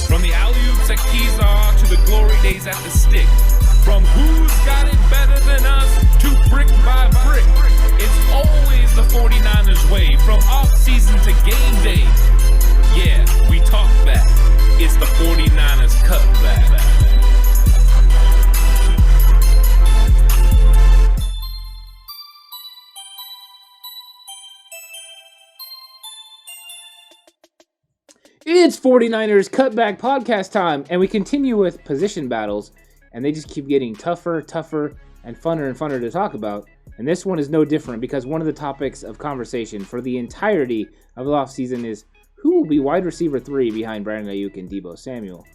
From the alley-oops at Keysar to the glory days at the stick. From who's got it better than us to brick by brick. It's always the 49ers way. From off-season to game day. Yeah, we talk back. It's the 49ers Cutback. It's 49ers Cutback Podcast time, and we continue with position battles, and they just keep getting tougher, and funner to talk about. And this one is no different because one of the topics of conversation for the entirety of the offseason is who will be wide receiver 3 behind Brandon Ayuk and Deebo Samuel.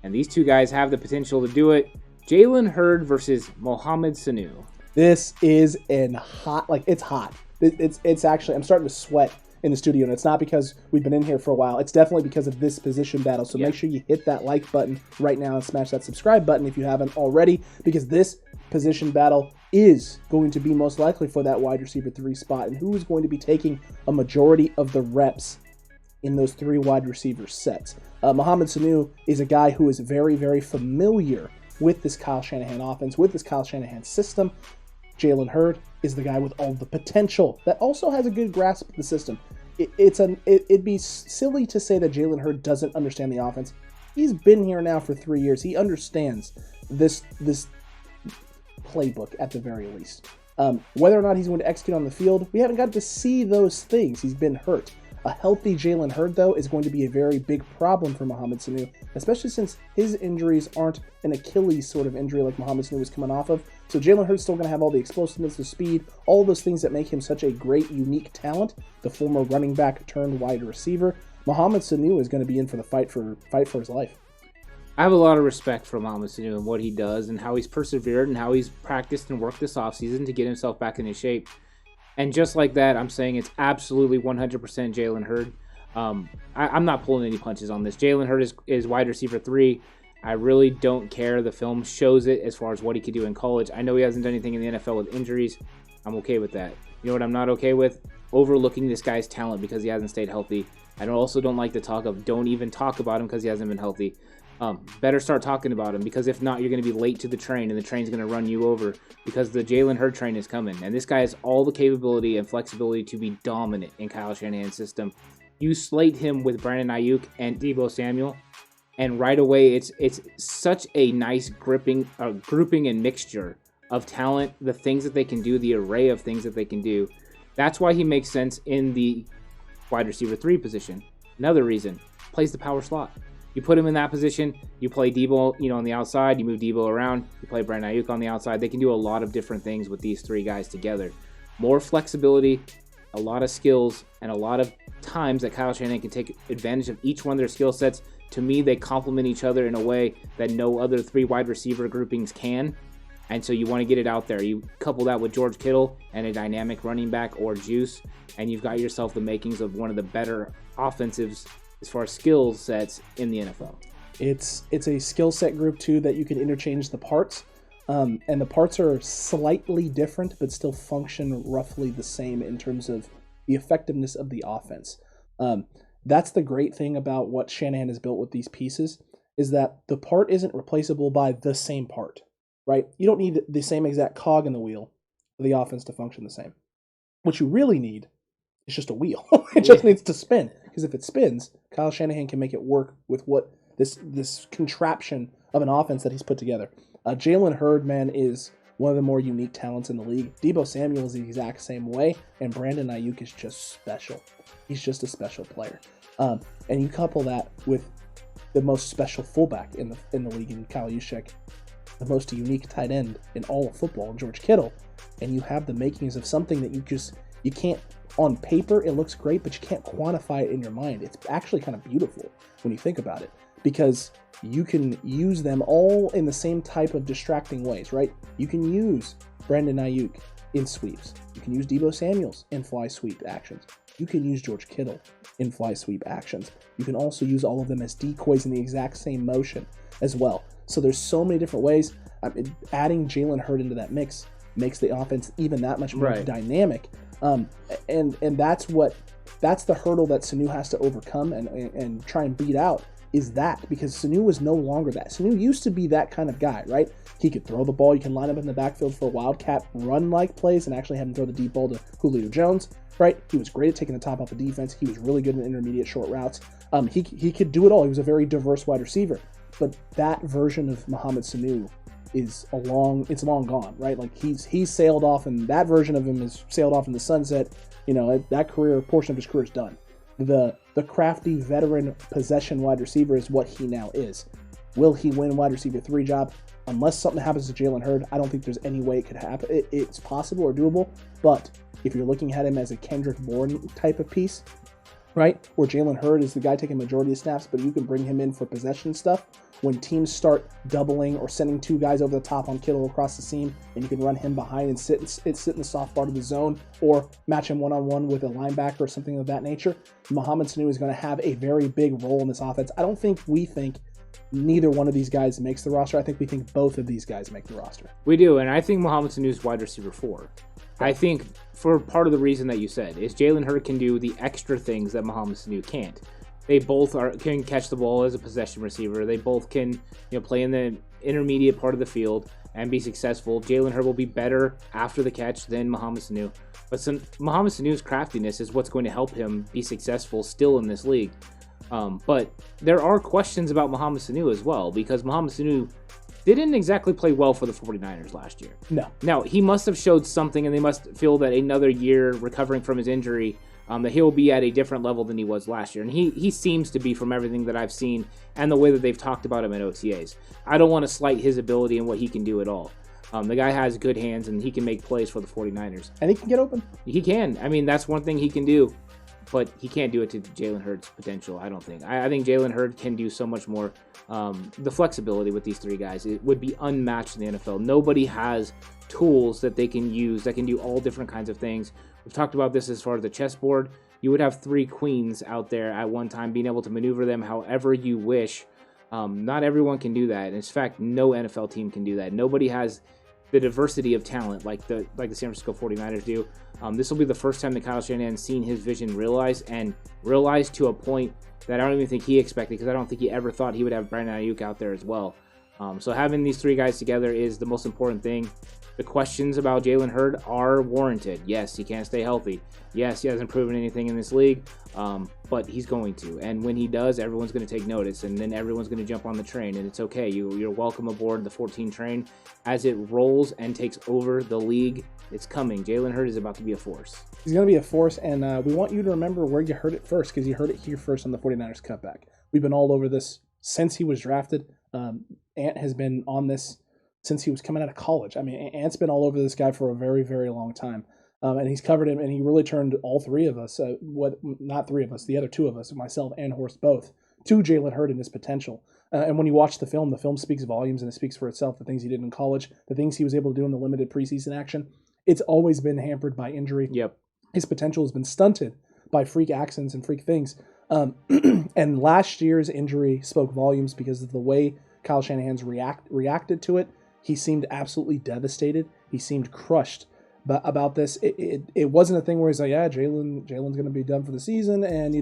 And these two guys have the potential to do it. Jalen Hurd versus Mohamed Sanu. This is it's hot. It's actually, I'm starting to sweat in the studio, and it's not because we've been in here for a while. It's definitely because of this position battle. So Make sure you hit that like button right now and smash that subscribe button if you haven't already, because this position battle is going to be most likely for that wide receiver 3 spot, and who is going to be taking a majority of the reps in those 3 wide receiver sets. Mohamed Sanu is a guy who is very, very familiar with this Kyle Shanahan offense, with this Kyle Shanahan system. Jalen Hurd is the guy with all the potential that also has a good grasp of the system. It'd be silly to say that Jalen Hurd doesn't understand the offense. He's been here now for 3 years. He understands this playbook at the very least. Whether or not he's going to execute on the field, we haven't got to see those things. He's been hurt. A healthy Jalen Hurd, though, is going to be a very big problem for Mohamed Sanu, especially since his injuries aren't an Achilles sort of injury like Mohamed Sanu was coming off of. So Jalen Hurd's still going to have all the explosiveness, the speed, all those things that make him such a great, unique talent, the former running back turned wide receiver. Mohamed Sanu is going to be in for the fight for his life. I have a lot of respect for Mohamed Sanu and what he does and how he's persevered and how he's practiced and worked this offseason to get himself back in his shape. And just like that, I'm saying it's absolutely 100% Jalen Hurd. I'm not pulling any punches on this. Jalen Hurd is wide receiver 3. I really don't care. The film shows it as far as what he could do in college. I know he hasn't done anything in the NFL with injuries. I'm okay with that. You know what I'm not okay with? Overlooking this guy's talent because he hasn't stayed healthy. I also don't like the talk of don't even talk about him because he hasn't been healthy. Better start talking about him, because if not, you're going to be late to the train and the train's going to run you over, because the Jalen Hurd train is coming. And this guy has all the capability and flexibility to be dominant in Kyle Shanahan's system. You slate him with Brandon Ayuk and Deebo Samuel, and right away it's such a nice grouping and mixture of talent, the things that they can do, the array of things that they can do. That's why he makes sense in the wide receiver 3 position. Another reason, plays the power slot. You put him in that position, you play Deebo, on the outside, you move Deebo around, you play Brandon Ayuk on the outside. They can do a lot of different things with these 3 guys together. More flexibility, a lot of skills, and a lot of times that Kyle Shanahan can take advantage of each one of their skill sets. To me, they complement each other in a way that no other 3 wide receiver groupings can. And so you want to get it out there. You couple that with George Kittle and a dynamic running back or juice, and you've got yourself the makings of one of the better offensives as far as skill sets in the NFL. It's a skill set group, too, that you can interchange the parts. And the parts are slightly different, but still function roughly the same in terms of the effectiveness of the offense. That's the great thing about what Shanahan has built with these pieces, is that the part isn't replaceable by the same part, right? You don't need the same exact cog in the wheel for the offense to function the same. What you really need is just a wheel. It just needs to spin. Because if it spins, Kyle Shanahan can make it work with what this contraption of an offense that he's put together. Jalen Hurd, man, is one of the more unique talents in the league. Deebo Samuel is the exact same way, and Brandon Ayuk is just special. He's just a special player. And you couple that with the most special fullback in the league in Kyle Juszczyk, the most unique tight end in all of football, George Kittle, and you have the makings of something that you can't, on paper it looks great, but you can't quantify it in your mind. It's actually kind of beautiful when you think about it, because you can use them all in the same type of distracting ways, right? You can use Brandon Ayuk in sweeps. You can use Deebo Samuels in fly sweep actions. You can use George Kittle in fly sweep actions. You can also use all of them as decoys in the exact same motion as well. So there's so many different ways. Adding Jalen Hurd into that mix makes the offense even that much more dynamic. And that's the hurdle that Sanu has to overcome and try and beat out, is that, because Sanu was no longer that. Sanu used to be that kind of guy, right? He could throw the ball. You can line him in the backfield for wildcat run-like plays and actually have him throw the deep ball to Julio Jones, right? He was great at taking the top off the defense. He was really good in intermediate short routes. He could do it all. He was a very diverse wide receiver. But that version of Mohamed Sanu is it's long gone, right? Like he's sailed off, and that version of him is sailed off in the sunset. That portion of his career is done. The crafty veteran possession wide receiver is what he now is. Will he win wide receiver 3 job? Unless something happens to Jalen Hurd, I don't think there's any way it could happen. It's possible or doable, but if you're looking at him as a Kendrick Bourne type of piece, right, where Jalen Hurd is the guy taking majority of snaps, but you can bring him in for possession stuff, when teams start doubling or sending 2 guys over the top on Kittle across the seam, and you can run him behind and sit in the soft part of the zone, or match him one-on-one with a linebacker or something of that nature, Mohamed Sanu is going to have a very big role in this offense. I don't think we think neither one of these guys makes the roster. I think we think both of these guys make the roster. We do, and I think Mohamed Sanu is wide receiver 4. I think for part of the reason that you said is Jalen Hurd can do the extra things that Mohamed Sanu can't. They both can catch the ball as a possession receiver. They both can play in the intermediate part of the field and be successful. Jalen Hurd will be better after the catch than Mohamed Sanu. But Mohamed Sanu's craftiness is what's going to help him be successful still in this league. But there are questions about Mohamed Sanu as well, because Mohamed Sanu didn't exactly play well for the 49ers last year. No. Now, he must have showed something, and they must feel that another year recovering from his injury, that he'll be at a different level than he was last year. And he seems to be, from everything that I've seen and the way that they've talked about him at OTAs. I don't want to slight his ability and what he can do at all. The guy has good hands, and he can make plays for the 49ers. And he can get open. He can. I mean, that's one thing he can do. But he can't do it to Jalen Hurd's potential, I don't think. I think Jalen Hurd can do so much more. The flexibility with these 3 guys, it would be unmatched in the NFL. Nobody has tools that they can use that can do all different kinds of things. We've talked about this as far as the chessboard. You would have 3 queens out there at one time, being able to maneuver them however you wish. Not everyone can do that. In fact, no NFL team can do that. Nobody has the diversity of talent like the San Francisco 49ers do. This will be the first time that Kyle Shanahan's seen his vision realized to a point that I don't even think he expected, because I don't think he ever thought he would have Brandon Ayuk out there as well. So having these 3 guys together is the most important thing. The questions about Jalen Hurd are warranted. Yes, he can't stay healthy. Yes, he hasn't proven anything in this league, but he's going to. And when he does, everyone's going to take notice, and then everyone's going to jump on the train, and it's okay. You're welcome aboard the 14 train. As it rolls and takes over the league, it's coming. Jalen Hurd is about to be a force. He's going to be a force, and we want you to remember where you heard it first, because you heard it here first on the 49ers Cutback. We've been all over this since he was drafted. Ant has been on this since he was coming out of college. I mean, Ant's been all over this guy for a very, very long time. And he's covered him, and he really turned all 3 of us, not 3 of us, the other 2 of us, myself and Horst both, to Jalen Hurd and his potential. And when you watch the film speaks volumes, and it speaks for itself, the things he did in college, the things he was able to do in the limited preseason action. It's always been hampered by injury. Yep. His potential has been stunted by freak accidents and freak things. And last year's injury spoke volumes because of the way Kyle Shanahan's reacted to it. He seemed absolutely devastated. He seemed crushed about this. It wasn't a thing where he's like, yeah, Jalen's going to be done for the season, and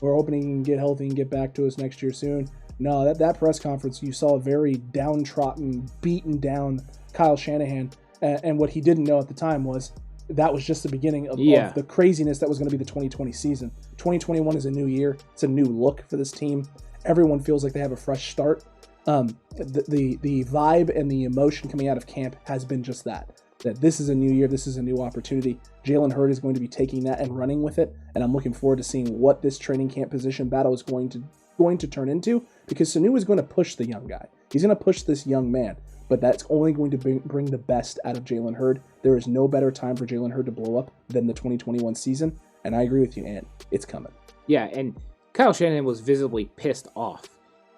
we're hoping he can get healthy and get back to us next year soon. No, that press conference, you saw a very downtrodden, beaten down Kyle Shanahan, and what he didn't know at the time was that was just the beginning of the craziness that was going to be the 2020 season. 2021 is a new year. It's a new look for this team. Everyone feels like they have a fresh start. The vibe and the emotion coming out of camp has been just that this is a new year, this is a new opportunity. Jalen Hurd is going to be taking that and running with it, and I'm looking forward to seeing what this training camp position battle is going to turn into, because Sanu is going to push the young guy. He's going to push this young man, but that's only going to bring the best out of Jalen Hurd. There is no better time for Jalen Hurd to blow up than the 2021 season, and I agree with you, Ant. It's coming. Yeah, and Kyle Shanahan was visibly pissed off.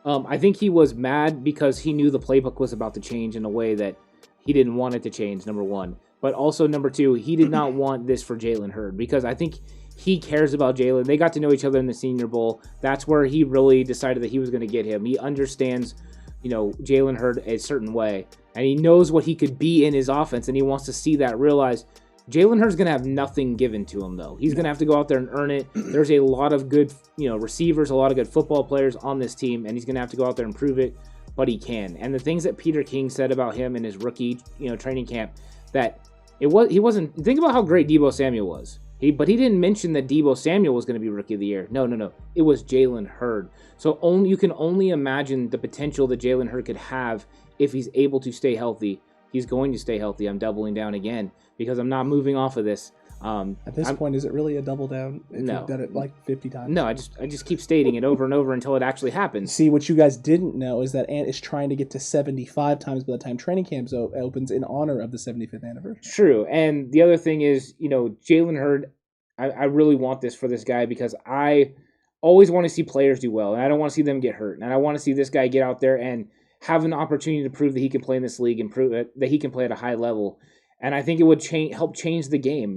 I think he was mad because he knew the playbook was about to change in a way that he didn't want it to change, number 1. But also, number 2, he did not want this for Jalen Hurd, because I think he cares about Jalen. They got to know each other in the Senior Bowl. That's where he really decided that he was going to get him. He understands, Jalen Hurd a certain way, and he knows what he could be in his offense, and he wants to see that, realize Jalen Hurd's going to have nothing given to him, though. He's going to have to go out there and earn it. There's a lot of good, receivers, a lot of good football players on this team, and he's going to have to go out there and prove it, but he can. And the things that Peter King said about him in his rookie, training camp, that he wasn't. Think about how great Deebo Samuel was. But he didn't mention that Deebo Samuel was going to be Rookie of the Year. No. It was Jalen Hurd. So you can only imagine the potential that Jalen Hurd could have if he's able to stay healthy. He's going to stay healthy. I'm doubling down again because I'm not moving off of this. At this point, is it really a double down if you've done it like 50 times? No, I just keep stating it over and over until it actually happens. See, what you guys didn't know is that Ant is trying to get to 75 times by the time training camp opens in honor of the 75th anniversary. True. And the other thing is, Jalen Hurd, I really want this for this guy because I always want to see players do well, and I don't want to see them get hurt. And I want to see this guy get out there and have an opportunity to prove that he can play in this league and prove that he can play at a high level. And I think it would help change the game.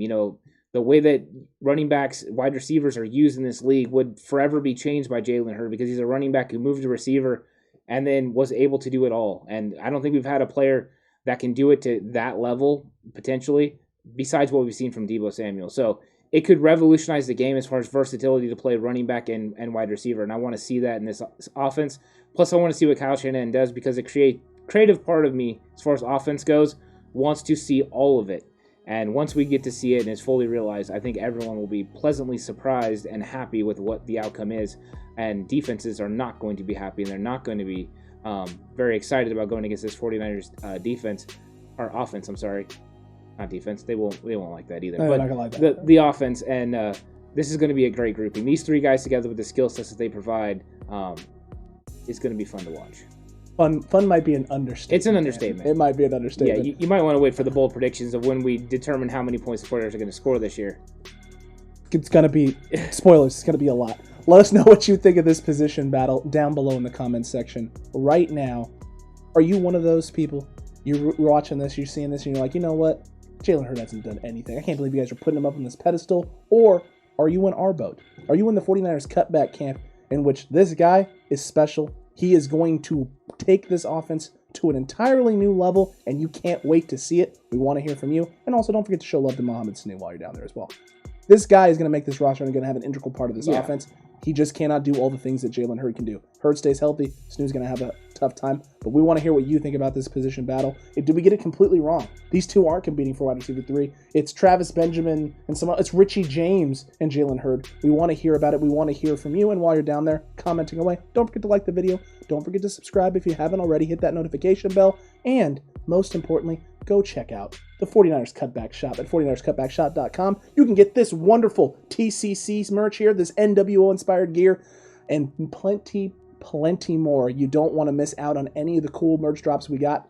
The way that running backs, wide receivers are used in this league would forever be changed by Jalen Hurd because he's a running back who moved to receiver and then was able to do it all. And I don't think we've had a player that can do it to that level, potentially, besides what we've seen from Deebo Samuel. So it could revolutionize the game as far as versatility to play running back and wide receiver. And I want to see that in this offense. Plus, I want to see what Kyle Shanahan does because the creative part of me, as far as offense goes, wants to see all of it. And once we get to see it and it's fully realized, I think everyone will be pleasantly surprised and happy with what the outcome is. And defenses are not going to be happy, and they're not going to be very excited about going against this 49ers defense, or offense, I'm sorry. Not defense. They won't like that either. No, but not gonna like that. The offense, and this is going to be a great grouping. These three guys together with the skill sets that they provide is going to be fun to watch. Fun might be an understatement. It's an understatement. Man. It might be an understatement. Yeah, you might want to wait for the bold predictions of when we determine how many points the 49ers are going to score this year. It's going to be, spoilers, it's going to be a lot. Let us know what you think of this position battle down below in the comments section. Right now, are you one of those people? You're watching this, you're seeing this, and you're like, you know what? Jalen Hurd hasn't done anything. I can't believe you guys are putting him up on this pedestal. Or are you in our boat? Are you in the 49ers cutback camp in which this guy is special? He is going to take this offense to an entirely new level, and you can't wait to see it. We want to hear from you. And also, don't forget to show love to Mohamed Sanu while you're down there as well. This guy is going to make this roster and going to have an integral part of this offense. He just cannot do all the things that Jalen Hurd can do. Hurd stays healthy. Sanu's going to have a tough time. But we want to hear what you think about this position battle. Did we get it completely wrong? These two aren't competing for wide receiver 3. It's Travis Benjamin and it's Richie James and Jalen Hurd. We want to hear about it. We want to hear from you. And while you're down there commenting away, don't forget to like the video. Don't forget to subscribe if you haven't already. Hit that notification bell. And most importantly, go check out the 49ers Cutback Shop at 49erscutbackshop.com. You can get this wonderful TCC merch here, this NWO-inspired gear, and plenty more. You don't want to miss out on any of the cool merch drops we got.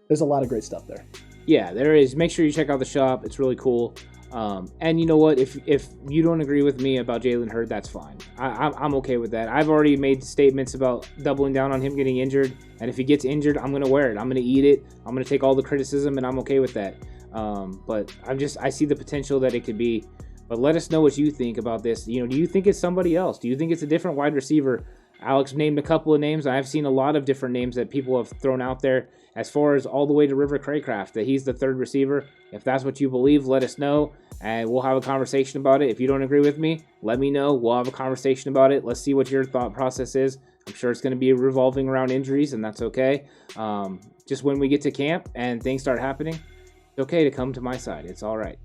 There's a lot of great stuff there. Yeah, there is. Make sure you check out the shop. It's really cool. And you know what? If you don't agree with me about Jalen Hurd, that's fine. I'm okay with that. I've already made statements about doubling down on him getting injured. And if he gets injured, I'm going to wear it. I'm going to eat it. I'm going to take all the criticism, and I'm okay with that. But I see the potential that it could be. But let us know what you think about this. Do you think it's somebody else? Do you think it's a different wide receiver? Alex named a couple of names. I've seen a lot of different names that people have thrown out there as far as all the way to River Craycraft, that he's the third receiver. If that's what you believe, let us know, and we'll have a conversation about it. If you don't agree with me, let me know. We'll have a conversation about it. Let's see what your thought process is. I'm sure it's going to be revolving around injuries, and that's okay. Just when we get to camp and things start happening, it's okay to come to my side. It's all right.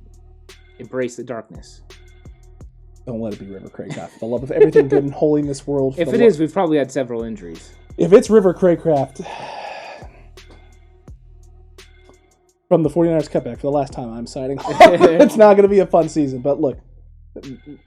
Embrace the darkness. Don't let it be River Craycraft. For the love of everything good and holy in this world. If it is, we've probably had several injuries. If it's River Craycraft, from the 49ers Cutback for the last time I'm signing off, it's not going to be a fun season. But look,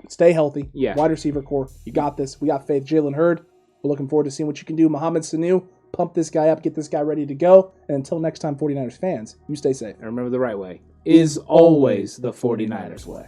stay healthy. Yeah. Wide receiver core. You got this. We got faith. Jalen Hurd. We're looking forward to seeing what you can do. Mohamed Sanu, pump this guy up. Get this guy ready to go. And until next time, 49ers fans, you stay safe. And remember, the right way is always the 49ers way.